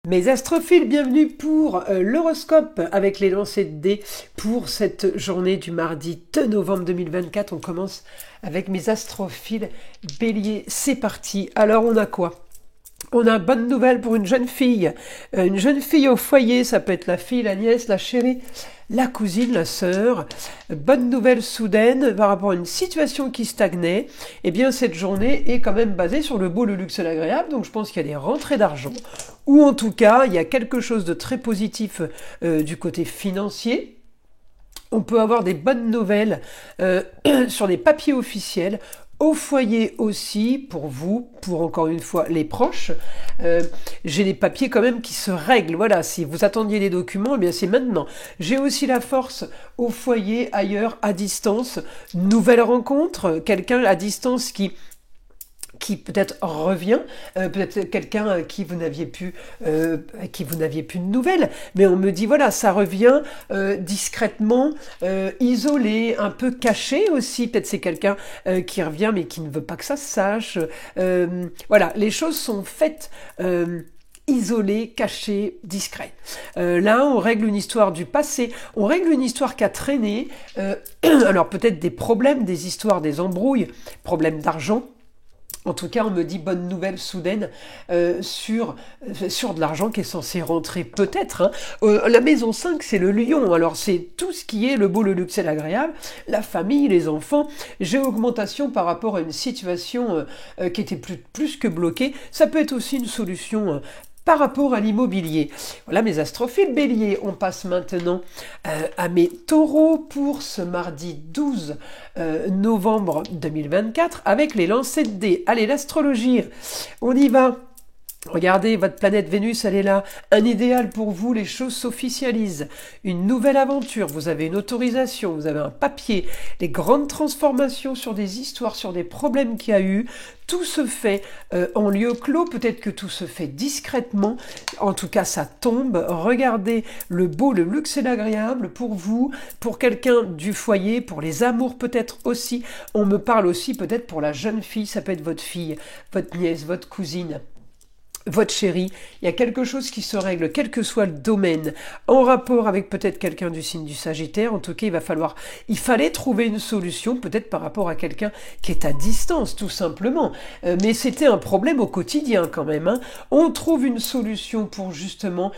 Mes astrophiles, bienvenue pour l'horoscope avec les lancers de dés pour cette journée du mardi 2 novembre 2024. On commence avec mes astrophiles bélier. C'est parti. Alors on a quoi? On a bonne nouvelle pour une jeune fille au foyer, ça peut être la fille, la nièce, la chérie, la cousine, la sœur. Bonne nouvelle soudaine par rapport à une situation qui stagnait. Eh bien, cette journée est quand même basée sur le beau, le luxe et l'agréable, donc je pense qu'il y a des rentrées d'argent, ou en tout cas, il y a quelque chose de très positif du côté financier. On peut avoir des bonnes nouvelles sur des papiers officiels. Au foyer aussi, pour vous, pour encore une fois les proches, j'ai des papiers quand même qui se règlent. Voilà, si vous attendiez les documents, eh bien c'est maintenant. J'ai aussi la force au foyer, ailleurs, à distance. Nouvelle rencontre, quelqu'un à distance qui peut-être revient, peut-être quelqu'un qui vous n'aviez plus de nouvelles, mais on me dit voilà, ça revient discrètement, isolé, un peu caché aussi, peut-être c'est quelqu'un qui revient mais qui ne veut pas que ça se sache. Voilà, les choses sont faites isolé, caché, discret. Là, on règle une histoire du passé, on règle une histoire qui a traîné, alors peut-être des problèmes, des histoires, des embrouilles, problèmes d'argent. En tout cas, on me dit bonne nouvelle soudaine sur de l'argent qui est censé rentrer peut-être. La maison 5, c'est le lion. Alors, c'est tout ce qui est le beau, le luxe et l'agréable. La famille, les enfants. J'ai augmentation par rapport à une situation qui était plus que bloquée. Ça peut être aussi une solution par rapport à l'immobilier. Voilà mes astrophiles bélier. On passe maintenant à mes taureaux pour ce mardi 12 novembre 2024 avec les lancers de dés. Allez, l'astrologie, on y va. Regardez, votre planète Vénus, elle est là. Un idéal pour vous, les choses s'officialisent. Une nouvelle aventure, vous avez une autorisation, vous avez un papier, des grandes transformations sur des histoires, sur des problèmes qu'il y a eu. Tout se fait en lieu clos, peut-être que tout se fait discrètement. En tout cas, ça tombe. Regardez le beau, le luxe et l'agréable pour vous, pour quelqu'un du foyer, pour les amours peut-être aussi. On me parle aussi peut-être pour la jeune fille, ça peut être votre fille, votre nièce, votre cousine, votre chérie, il y a quelque chose qui se règle, quel que soit le domaine, en rapport avec peut-être quelqu'un du signe du Sagittaire. En tout cas, il fallait trouver une solution, peut-être par rapport à quelqu'un qui est à distance, tout simplement. Mais c'était un problème au quotidien quand même, hein. On trouve une solution pour justement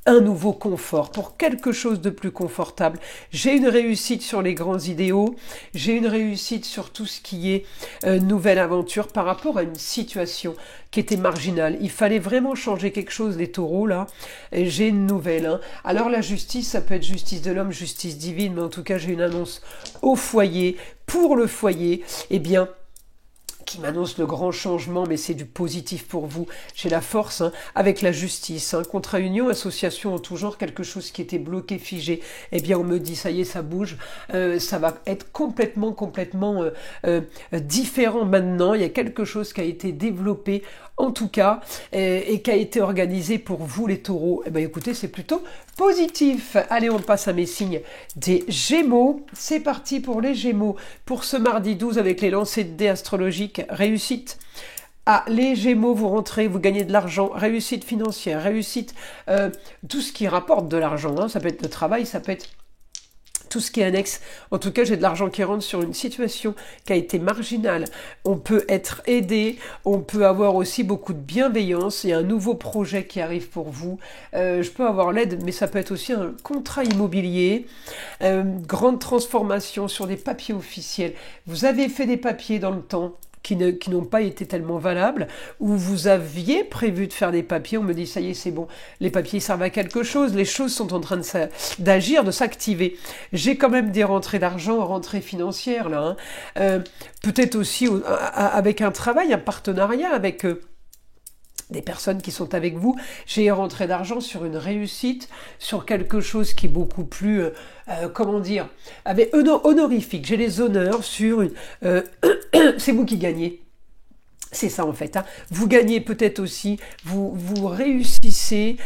un nouveau confort, pour quelque chose de plus confortable. J'ai une réussite sur les grands idéaux, j'ai une réussite sur tout ce qui est nouvelle aventure par rapport à une situation qui était marginale. Il fallait vraiment changer quelque chose, les taureaux, là. Et j'ai une nouvelle, hein. Alors la justice, ça peut être justice de l'homme, justice divine, mais en tout cas, j'ai une annonce au foyer, pour le foyer. Eh bien, qui m'annonce le grand changement, mais c'est du positif pour vous. J'ai la force, hein, avec la justice, hein, contrat union, association en tout genre, quelque chose qui était bloqué, figé. Eh bien, on me dit, ça y est, ça bouge. Ça va être complètement différent maintenant. Il y a quelque chose qui a été développé, en tout cas, et qui a été organisé pour vous, les taureaux. Eh bien, écoutez, c'est plutôt positif. Allez, on passe à mes signes des Gémeaux. C'est parti pour les Gémeaux. Pour ce mardi 12 avec les lancers de dés astrologiques, réussite. Ah, les Gémeaux, vous rentrez, vous gagnez de l'argent, réussite financière, réussite, tout ce qui rapporte de l'argent, hein. Ça peut être le travail, ça peut être tout ce qui est annexe. En tout cas, j'ai de l'argent qui rentre sur une situation qui a été marginale. On peut être aidé, on peut avoir aussi beaucoup de bienveillance. Il y a un nouveau projet qui arrive pour vous. Je peux avoir l'aide, mais ça peut être aussi un contrat immobilier. Grande transformation sur des papiers officiels. Vous avez fait des papiers dans le temps qui n'ont pas été tellement valables, ou vous aviez prévu de faire des papiers, on me dit ça y est, c'est bon, les papiers servent à quelque chose, les choses sont en train d'agir, de s'activer. J'ai quand même des rentrées d'argent, rentrées financières là, hein. Peut-être aussi avec un travail, un partenariat avec des personnes qui sont avec vous. J'ai rentré d'argent sur une réussite, sur quelque chose qui est beaucoup plus, comment dire, honorifique. J'ai les honneurs sur une... c'est vous qui gagnez. C'est ça en fait. Hein. Vous gagnez peut-être aussi, vous réussissez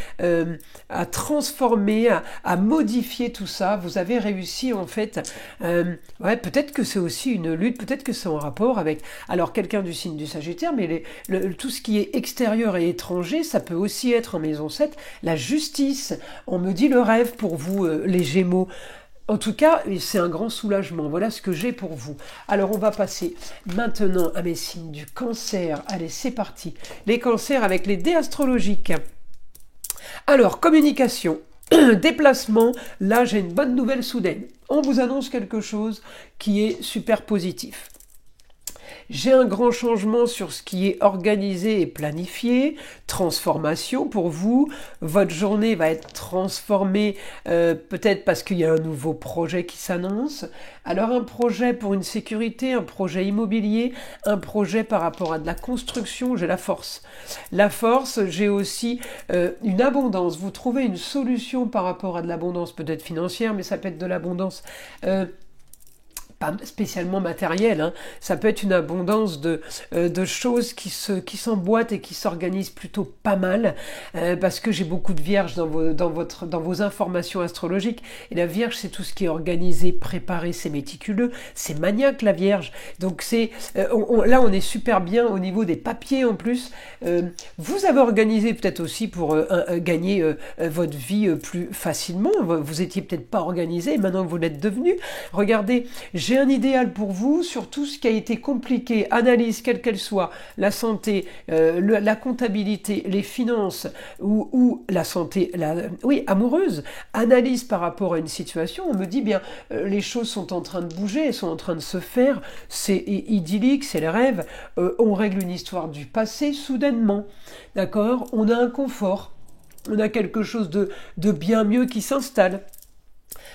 à transformer, à modifier tout ça. Vous avez réussi en fait. Ouais, peut-être que c'est aussi une lutte, peut-être que c'est en rapport avec. Alors quelqu'un du signe du Sagittaire, mais tout ce qui est extérieur et étranger, ça peut aussi être en maison 7. La justice. On me dit le rêve pour vous, les Gémeaux. En tout cas, c'est un grand soulagement. Voilà ce que j'ai pour vous. Alors, on va passer maintenant à mes signes du Cancer. Allez, c'est parti. Les cancers avec les dés astrologiques. Alors, communication, déplacement. Là, j'ai une bonne nouvelle soudaine. On vous annonce quelque chose qui est super positif. J'ai un grand changement sur ce qui est organisé et planifié, transformation pour vous. Votre journée va être transformée peut-être parce qu'il y a un nouveau projet qui s'annonce. Alors un projet pour une sécurité, un projet immobilier, un projet par rapport à de la construction, j'ai la force. La force, j'ai aussi une abondance. Vous trouvez une solution par rapport à de l'abondance peut-être financière, mais ça peut être de l'abondance pas spécialement matériel, hein. Ça peut être une abondance de choses qui s'emboîtent et qui s'organisent plutôt pas mal, parce que j'ai beaucoup de vierges dans vos informations astrologiques, et la vierge c'est tout ce qui est organisé, préparé, c'est méticuleux, c'est maniaque la vierge, donc là on est super bien au niveau des papiers en plus. Vous avez organisé peut-être aussi pour gagner votre vie plus facilement, vous étiez peut-être pas organisé, maintenant vous l'êtes devenu. Regardez, j'ai un idéal pour vous sur tout ce qui a été compliqué, analyse quelle qu'elle soit, la santé, la comptabilité, les finances ou la santé, amoureuse, analyse par rapport à une situation, on me dit bien, les choses sont en train de bouger, elles sont en train de se faire, c'est idyllique, c'est le rêve, on règle une histoire du passé soudainement, d'accord, on a un confort, on a quelque chose de bien mieux qui s'installe.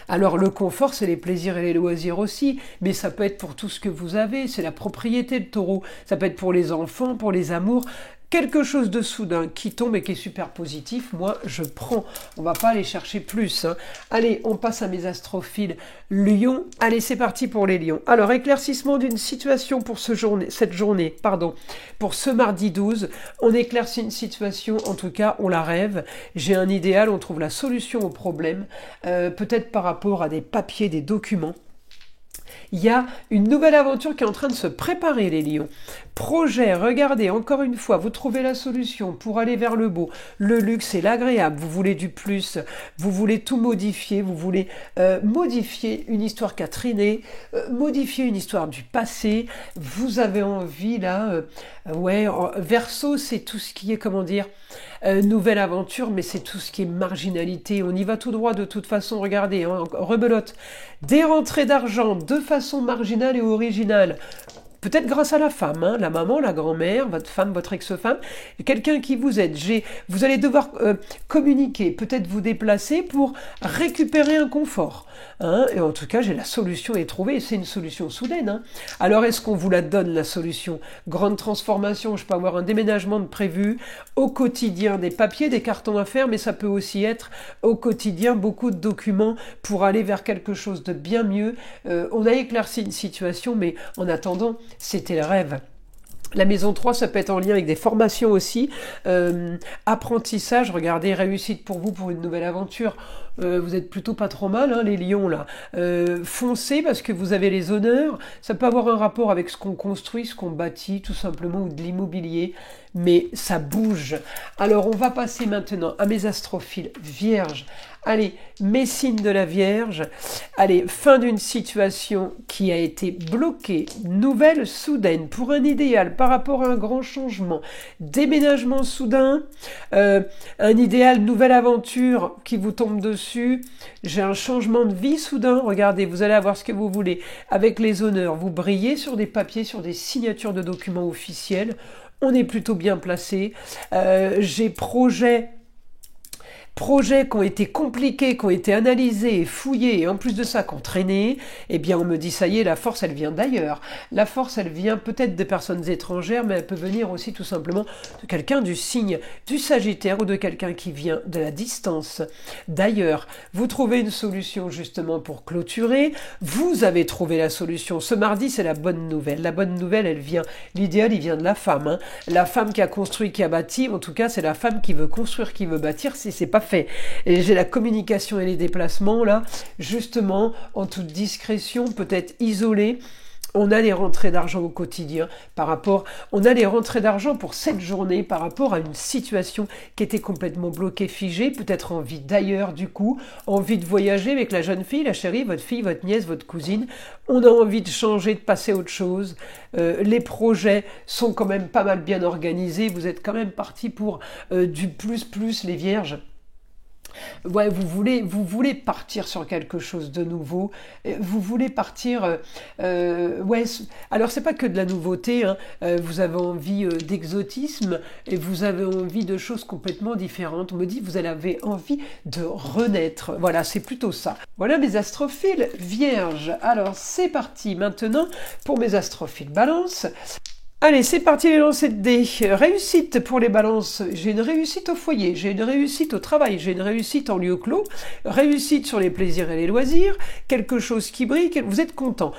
Alors le confort, c'est les plaisirs et les loisirs aussi, mais ça peut être pour tout ce que vous avez, c'est la propriété de Taureau, ça peut être pour les enfants, pour les amours, quelque chose de soudain qui tombe et qui est super positif, moi je prends, on va pas aller chercher plus. Hein. Allez, on passe à mes astrophiles Lion. Allez, c'est parti pour les lions. Alors, éclaircissement d'une situation pour cette journée, pour ce mardi 12, on éclaircit une situation, en tout cas, on la rêve, j'ai un idéal, on trouve la solution au problème, peut-être par rapport à des papiers, des documents. Il y a une nouvelle aventure qui est en train de se préparer, les lions. Projet, regardez, encore une fois, vous trouvez la solution pour aller vers le beau, le luxe et l'agréable. Vous voulez du plus, vous voulez tout modifier, vous voulez modifier une histoire qui a traîné, modifier une histoire du passé. Vous avez envie, là, Verseau, c'est tout ce qui est, nouvelle aventure, mais c'est tout ce qui est marginalité. On y va tout droit de toute façon, regardez, hein, rebelote. Des rentrées d'argent de façon marginale et originale. Peut-être grâce à la femme, hein, la maman, la grand-mère, votre femme, votre ex-femme, quelqu'un qui vous aide. Vous allez devoir communiquer, peut-être vous déplacer pour récupérer un confort. Hein, et en tout cas, la solution est trouvée, c'est une solution soudaine. Hein. Alors, est-ce qu'on vous la donne, la solution? Grande transformation, je peux avoir un déménagement de prévu, au quotidien des papiers, des cartons à faire, mais ça peut aussi être au quotidien beaucoup de documents pour aller vers quelque chose de bien mieux. On a éclairci une situation, mais en attendant, c'était le rêve. La maison 3, ça peut être en lien avec des formations aussi. Apprentissage, regardez, réussite pour vous pour une nouvelle aventure. Vous êtes plutôt pas trop mal, hein, les lions, là. Foncez parce que vous avez les honneurs. Ça peut avoir un rapport avec ce qu'on construit, ce qu'on bâtit, tout simplement, ou de l'immobilier. Mais ça bouge. Alors, on va passer maintenant à mes astrophiles vierges. Allez, mes signes de la Vierge. Allez, fin d'une situation qui a été bloquée. Nouvelle soudaine pour un idéal par rapport à un grand changement. Déménagement soudain. Un idéal, nouvelle aventure qui vous tombe dessus. J'ai un changement de vie soudain. Regardez, vous allez avoir ce que vous voulez. Avec les honneurs, vous brillez sur des papiers, sur des signatures de documents officiels. On est plutôt bien placé. J'ai projet projets qui ont été compliqués, qui ont été analysés et fouillés, et en plus de ça, qui ont traîné, eh bien on me dit, ça y est, la force, elle vient d'ailleurs. La force, elle vient peut-être des personnes étrangères, mais elle peut venir aussi tout simplement de quelqu'un du signe du Sagittaire ou de quelqu'un qui vient de la distance. D'ailleurs, vous trouvez une solution justement pour clôturer, vous avez trouvé la solution. Ce mardi, c'est la bonne nouvelle. La bonne nouvelle, elle vient, l'idéal, il vient de la femme. Hein. La femme qui a construit, qui a bâti, en tout cas, c'est la femme qui veut construire, qui veut bâtir, si c'est pas fait. Et j'ai la communication et les déplacements, là, justement, en toute discrétion, peut-être isolée. On a les rentrées d'argent au quotidien on a les rentrées d'argent pour cette journée par rapport à une situation qui était complètement bloquée, figée, peut-être envie d'ailleurs du coup, envie de voyager avec la jeune fille, la chérie, votre nièce, votre cousine. On a envie de changer, de passer à autre chose. Les projets sont quand même pas mal bien organisés. Vous êtes quand même partis pour du plus, les vierges. Ouais, vous voulez partir sur quelque chose de nouveau. Vous voulez partir. Ouais. Alors c'est pas que de la nouveauté. Hein. Vous avez envie d'exotisme et vous avez envie de choses complètement différentes. On me dit vous avez envie de renaître. Voilà, c'est plutôt ça. Voilà mes astrophiles vierges. Alors c'est parti maintenant pour mes astrophiles Balance. Allez, c'est parti les lancers de dés. Réussite pour les balances. J'ai une réussite au foyer, j'ai une réussite au travail, j'ai une réussite en lieu clos, réussite sur les plaisirs et les loisirs, quelque chose qui brille, vous êtes content.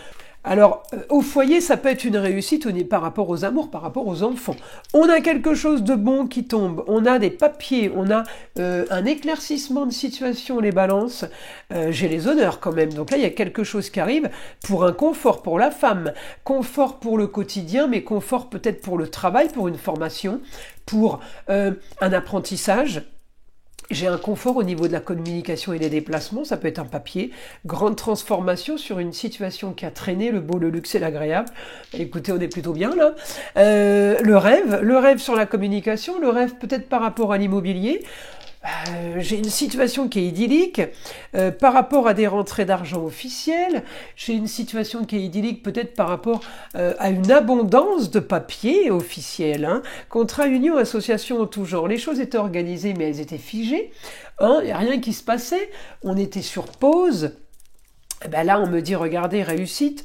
Alors, au foyer, ça peut être une réussite par rapport aux amours, par rapport aux enfants. On a quelque chose de bon qui tombe, on a des papiers, on a un éclaircissement de situation, les balances. J'ai les honneurs quand même. Donc là, il y a quelque chose qui arrive pour un confort pour la femme, confort pour le quotidien, mais confort peut-être pour le travail, pour une formation, pour un apprentissage. J'ai un confort au niveau de la communication et des déplacements, ça peut être un papier, grande transformation sur une situation qui a traîné, le beau, le luxe et l'agréable. Écoutez, on est plutôt bien là. Le rêve sur la communication, le rêve peut-être par rapport à l'immobilier. J'ai une situation qui est idyllique par rapport à des rentrées d'argent officielles. J'ai une situation qui est idyllique peut-être par rapport à une abondance de papiers officiels. Hein. Contrat, union, association en tout genre. Les choses étaient organisées mais elles étaient figées. Hein. Il n'y a rien qui se passait. On était sur pause. Eh ben là, on me dit, regardez, réussite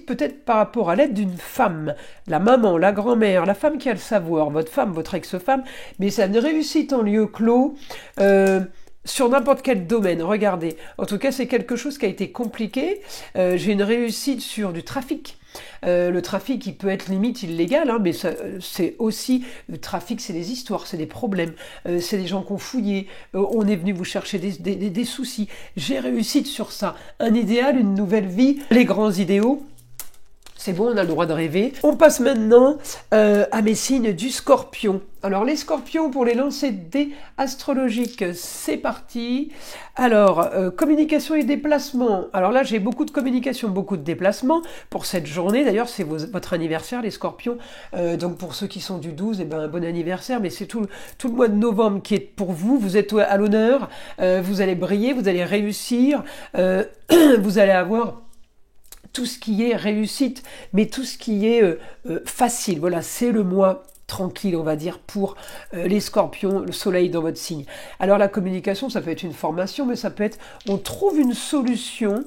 peut-être par rapport à l'aide d'une femme, la maman, la grand-mère, la femme qui a le savoir, votre femme, votre ex-femme, mais c'est une réussite en lieu clos, sur n'importe quel domaine, regardez. En tout cas, c'est quelque chose qui a été compliqué. J'ai une réussite sur du trafic. Le trafic, il peut être limite illégal, hein, mais c'est aussi, le trafic, c'est des histoires, c'est des problèmes, c'est des gens qui ont fouillé, on est venu vous chercher des soucis. J'ai réussi sur ça. Un idéal, une nouvelle vie, les grands idéaux. C'est bon, on a le droit de rêver. On passe maintenant à mes signes du Scorpion. Alors, les Scorpions, pour les lancers de dés astrologiques, c'est parti. Alors, communication et déplacement. Alors là, j'ai beaucoup de communication, beaucoup de déplacements pour cette journée. D'ailleurs, c'est votre anniversaire, les Scorpions. Donc, pour ceux qui sont du 12, eh ben, un bon anniversaire. Mais c'est tout le mois de novembre qui est pour vous. Vous êtes à l'honneur. Vous allez briller, vous allez réussir. Vous allez avoir tout ce qui est réussite, mais tout ce qui est facile. Voilà, c'est le mois tranquille, on va dire, pour les Scorpions, le soleil dans votre signe. Alors la communication, ça peut être une formation, mais ça peut être, on trouve une solution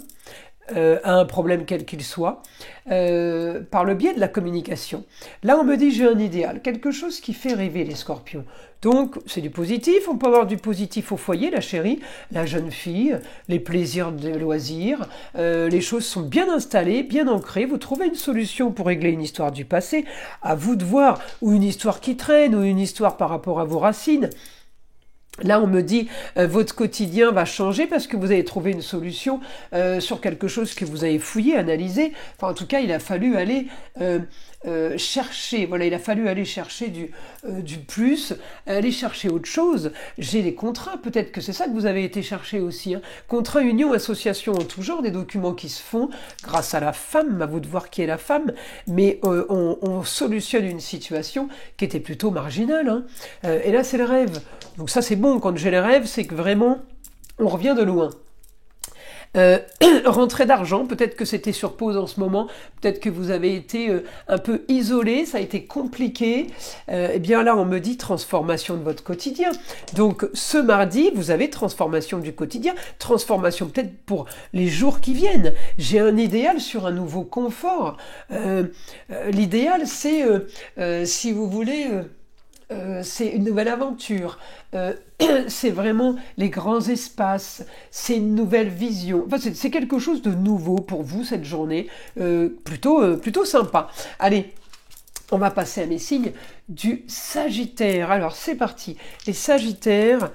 à un problème quel qu'il soit, par le biais de la communication. Là, on me dit, j'ai un idéal, quelque chose qui fait rêver les Scorpions. Donc, c'est du positif, on peut avoir du positif au foyer, la chérie, la jeune fille, les plaisirs de loisirs, les choses sont bien installées, bien ancrées, vous trouvez une solution pour régler une histoire du passé, à vous de voir, ou une histoire qui traîne, ou une histoire par rapport à vos racines. Là, on me dit, votre quotidien va changer parce que vous avez trouvé une solution sur quelque chose que vous avez fouillé, analysé. Enfin, en tout cas, il a fallu aller chercher. Voilà, il a fallu aller chercher du plus, aller chercher autre chose. J'ai les contrats, peut-être que c'est ça que vous avez été chercher aussi. Hein. Contrat, union, association en tout genre, des documents qui se font grâce à la femme, à vous de voir qui est la femme, mais on solutionne une situation qui était plutôt marginale. Hein. Et là, c'est le rêve. Donc ça, c'est bon, quand j'ai les rêves, c'est que vraiment, on revient de loin. Euh, rentrée d'argent, peut-être que c'était sur pause en ce moment, peut-être que vous avez été un peu isolé, ça a été compliqué. Eh bien là, on me dit transformation de votre quotidien. Donc ce mardi, vous avez transformation du quotidien, transformation peut-être pour les jours qui viennent. J'ai un idéal sur un nouveau confort. L'idéal, c'est, si vous voulez... c'est une nouvelle aventure, c'est vraiment les grands espaces, c'est une nouvelle vision. Enfin, c'est quelque chose de nouveau pour vous cette journée, plutôt sympa. Allez, on va passer à mes signes du Sagittaire. Alors c'est parti. Les Sagittaires,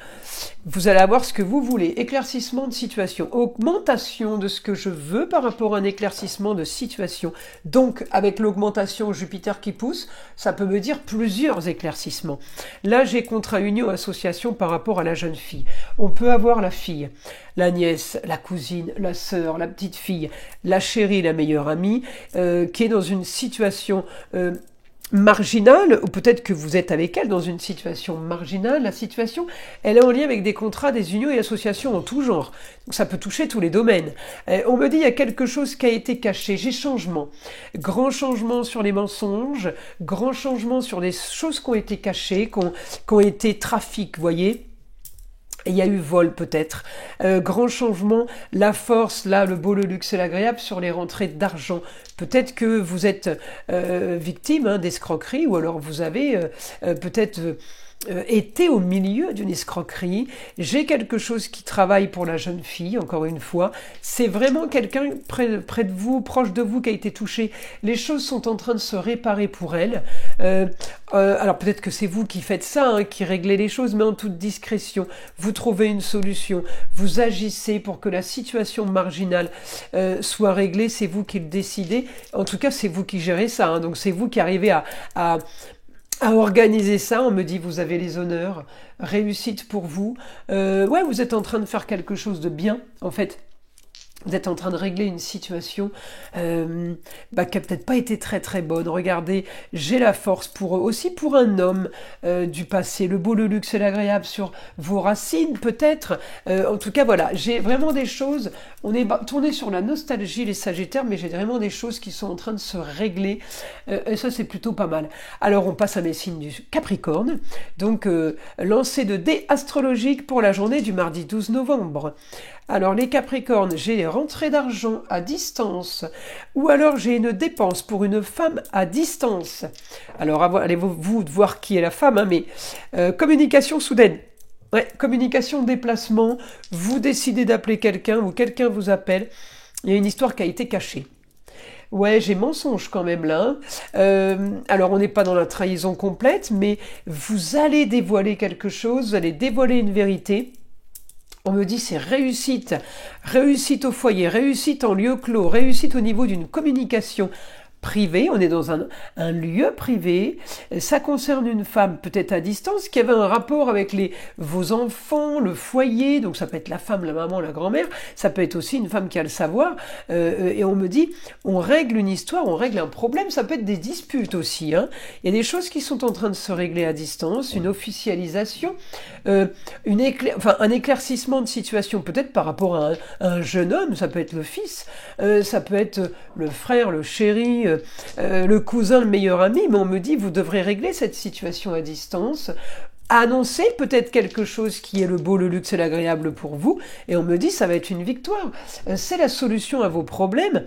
vous allez avoir ce que vous voulez. Éclaircissement de situation, augmentation de ce que je veux par rapport à un éclaircissement de situation. Donc avec l'augmentation Jupiter qui pousse, ça peut me dire plusieurs éclaircissements. Là j'ai contrat union association par rapport à la jeune fille. On peut avoir la fille, la nièce, la cousine, la sœur, la petite fille, la chérie, la meilleure amie, qui est dans une situation marginale, ou peut-être que vous êtes avec elle dans une situation marginale. La situation, elle est en lien avec des contrats, des unions et associations en tout genre. Donc ça peut toucher tous les domaines. On me dit il y a quelque chose qui a été caché. J'ai changement. Grand changement sur les mensonges, grand changement sur des choses qui ont été cachées, qui ont été trafic, vous voyez. Et il y a eu vol peut-être. Grand changement, la force, là, le beau, le luxe et l'agréable sur les rentrées d'argent. Peut-être que vous êtes victime d'escroquerie ou alors vous avez peut-être été au milieu d'une escroquerie. J'ai quelque chose qui travaille pour la jeune fille, encore une fois. C'est vraiment quelqu'un près de vous, proche de vous, qui a été touché. Les choses sont en train de se réparer pour elle. Alors peut-être que c'est vous qui faites ça, qui réglez les choses, mais en toute discrétion. Vous trouvez une solution. Vous agissez pour que la situation marginale soit réglée. C'est vous qui le décidez. En tout cas, c'est vous qui gérez ça. Donc c'est vous qui arrivez à organiser ça. On me dit vous avez les honneurs, réussite pour vous. Ouais, vous êtes en train de faire quelque chose de bien, en fait. Vous êtes en train de régler une situation qui a peut-être pas été très très bonne. Regardez, j'ai la force pour eux, aussi pour un homme du passé, le beau, le luxe et l'agréable sur vos racines peut-être. En tout cas voilà, j'ai vraiment des choses, on est tourné sur la nostalgie les Sagittaires, mais j'ai vraiment des choses qui sont en train de se régler et ça c'est plutôt pas mal. Alors on passe à mes signes du Capricorne, donc lancer de dés astrologiques pour la journée du mardi 12 novembre. Alors les Capricornes, j'ai les rentrées d'argent à distance, ou alors j'ai une dépense pour une femme à distance. Alors allez-vous voir qui est la femme, mais communication soudaine. Ouais, communication, déplacement, vous décidez d'appeler quelqu'un, ou quelqu'un vous appelle, il y a une histoire qui a été cachée. Ouais, j'ai mensonge quand même là. Alors on n'est pas dans la trahison complète, mais vous allez dévoiler quelque chose, vous allez dévoiler une vérité. On me dit c'est réussite, réussite au foyer, réussite en lieu clos, réussite au niveau d'une communication privée. On est dans un lieu privé, ça concerne une femme peut-être à distance qui avait un rapport avec vos enfants, le foyer, donc ça peut être la femme, la maman, la grand-mère, ça peut être aussi une femme qui a le savoir, et on me dit on règle une histoire, on règle un problème, ça peut être des disputes aussi. Il y a des choses qui sont en train de se régler à distance, une officialisation, un éclaircissement de situation peut-être par rapport à un jeune homme, ça peut être le fils, ça peut être le frère, le chéri, le cousin, le meilleur ami, mais on me dit vous devrez régler cette situation à distance, annoncer peut-être quelque chose qui est le beau, le luxe et l'agréable pour vous, et on me dit ça va être une victoire. C'est la solution à vos problèmes,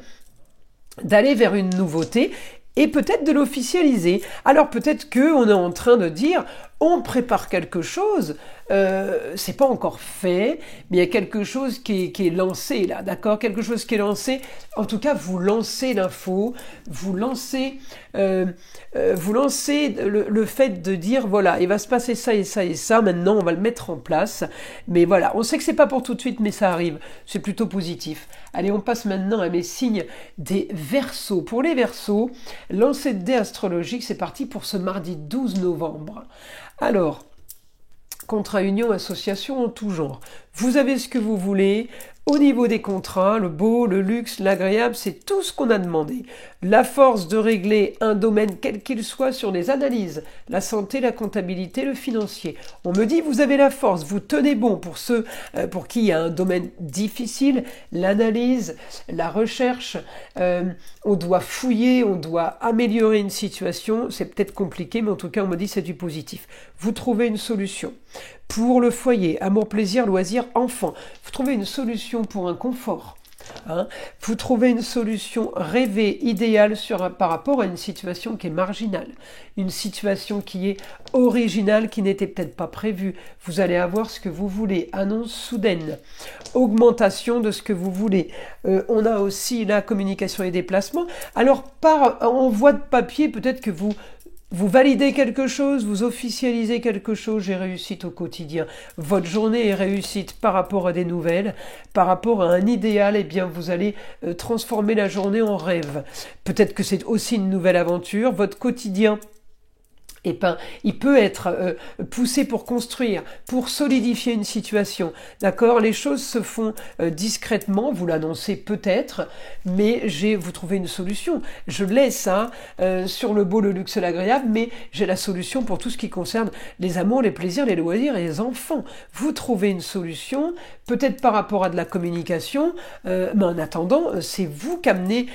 d'aller vers une nouveauté et peut-être de l'officialiser. Alors peut-être qu'on est en train de dire on prépare quelque chose, c'est pas encore fait, mais il y a quelque chose qui est lancé là, d'accord? Quelque chose qui est lancé, en tout cas vous lancez l'info, vous lancez le fait de dire voilà, il va se passer ça et ça et ça, maintenant on va le mettre en place, mais voilà, on sait que c'est pas pour tout de suite, mais ça arrive, c'est plutôt positif. Allez, on passe maintenant à mes signes des Verseaux. Pour les Verseaux, lancer de dés astrologiques, c'est parti pour ce mardi 12 novembre. Alors, contrat union, association en tout genre. Vous avez ce que vous voulez. Au niveau des contrats, le beau, le luxe, l'agréable, c'est tout ce qu'on a demandé. La force de régler un domaine quel qu'il soit sur les analyses, la santé, la comptabilité, le financier. On me dit, vous avez la force, vous tenez bon pour ceux pour qui il y a un domaine difficile, l'analyse, la recherche, on doit fouiller, on doit améliorer une situation, c'est peut-être compliqué, mais en tout cas, on me dit c'est du positif. Vous trouvez une solution. Pour le foyer, amour, plaisir, loisir, enfant, vous trouvez une solution pour un confort. Vous trouvez une solution rêvée, idéale par rapport à une situation qui est marginale, une situation qui est originale, qui n'était peut-être pas prévue. Vous allez avoir ce que vous voulez, annonce soudaine, augmentation de ce que vous voulez. On a aussi la communication et déplacement. Alors, par envoi de papier, peut-être que vous validez quelque chose, vous officialisez quelque chose, j'ai réussite au quotidien. Votre journée est réussite par rapport à des nouvelles, par rapport à un idéal, eh bien vous allez transformer la journée en rêve. Peut-être que c'est aussi une nouvelle aventure, votre quotidien. Il peut être poussé pour construire, pour solidifier une situation. D'accord? Les choses se font discrètement, vous l'annoncez peut-être, mais vous trouvez une solution. Je laisse ça sur le beau, le luxe, l'agréable, mais j'ai la solution pour tout ce qui concerne les amours, les plaisirs, les loisirs et les enfants. Vous trouvez une solution, peut-être par rapport à de la communication, mais en attendant, c'est vous qui amenez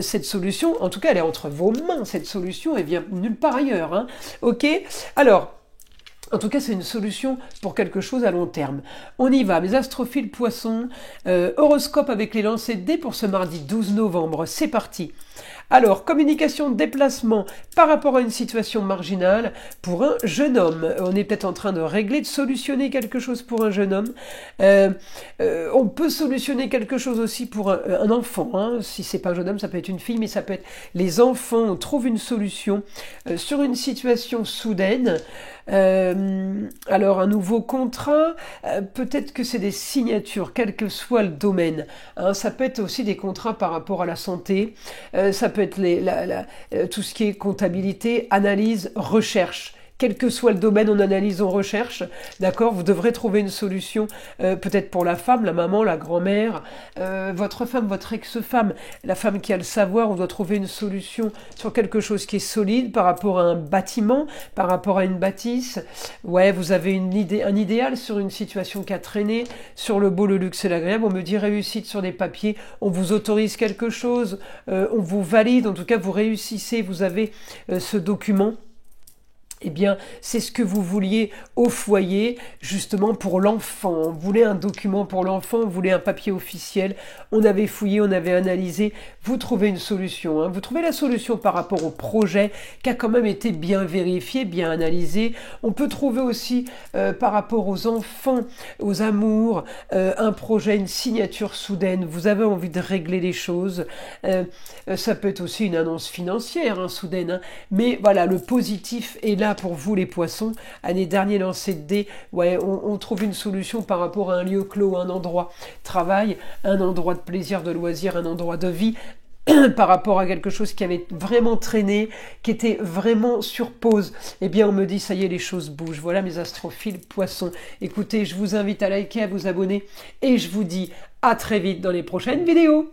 cette solution. En tout cas, elle est entre vos mains, cette solution, elle vient nulle part ailleurs, hein. Ok, alors, en tout cas, c'est une solution pour quelque chose à long terme. On y va, mes astrophiles poissons, horoscope avec les lancers de dés pour ce mardi 12 novembre, c'est parti. Alors, communication, déplacement par rapport à une situation marginale pour un jeune homme. On est peut-être en train de régler, de solutionner quelque chose pour un jeune homme. On peut solutionner quelque chose aussi pour un enfant. Hein. Si c'est pas un jeune homme, ça peut être une fille, mais ça peut être les enfants. On trouve une solution sur une situation soudaine. Alors un nouveau contrat, peut-être que c'est des signatures, quel que soit le domaine. Hein, ça peut être aussi des contrats par rapport à la santé, ça peut être tout ce qui est comptabilité, analyse, recherche. Quel que soit le domaine, on analyse, on recherche, d'accord? Vous devrez trouver une solution, peut-être pour la femme, la maman, la grand-mère, votre femme, votre ex-femme, la femme qui a le savoir, on doit trouver une solution sur quelque chose qui est solide par rapport à un bâtiment, par rapport à une bâtisse. Ouais, vous avez un idéal sur une situation qui a traîné, sur le beau, le luxe et l'agréable. On me dit réussite sur des papiers, on vous autorise quelque chose, on vous valide, en tout cas vous réussissez, vous avez ce document. Eh bien, c'est ce que vous vouliez au foyer, justement pour l'enfant. Vous voulez un document pour l'enfant, vous voulez un papier officiel. On avait fouillé, on avait analysé. Vous trouvez une solution. Hein. Vous trouvez la solution par rapport au projet qui a quand même été bien vérifié, bien analysé. On peut trouver aussi par rapport aux enfants, aux amours, un projet, une signature soudaine. Vous avez envie de régler les choses. Ça peut être aussi une annonce financière, hein, soudaine. Hein. Mais voilà, le positif est là pour vous les poissons. Année dernière lancé de dés, ouais, on trouve une solution par rapport à un lieu clos, un endroit travail, un endroit de plaisir, de loisir, un endroit de vie, par rapport à quelque chose qui avait vraiment traîné, qui était vraiment sur pause. Eh bien, on me dit, ça y est, les choses bougent. Voilà mes astrophiles poissons. Écoutez, je vous invite à liker, à vous abonner, et je vous dis à très vite dans les prochaines vidéos.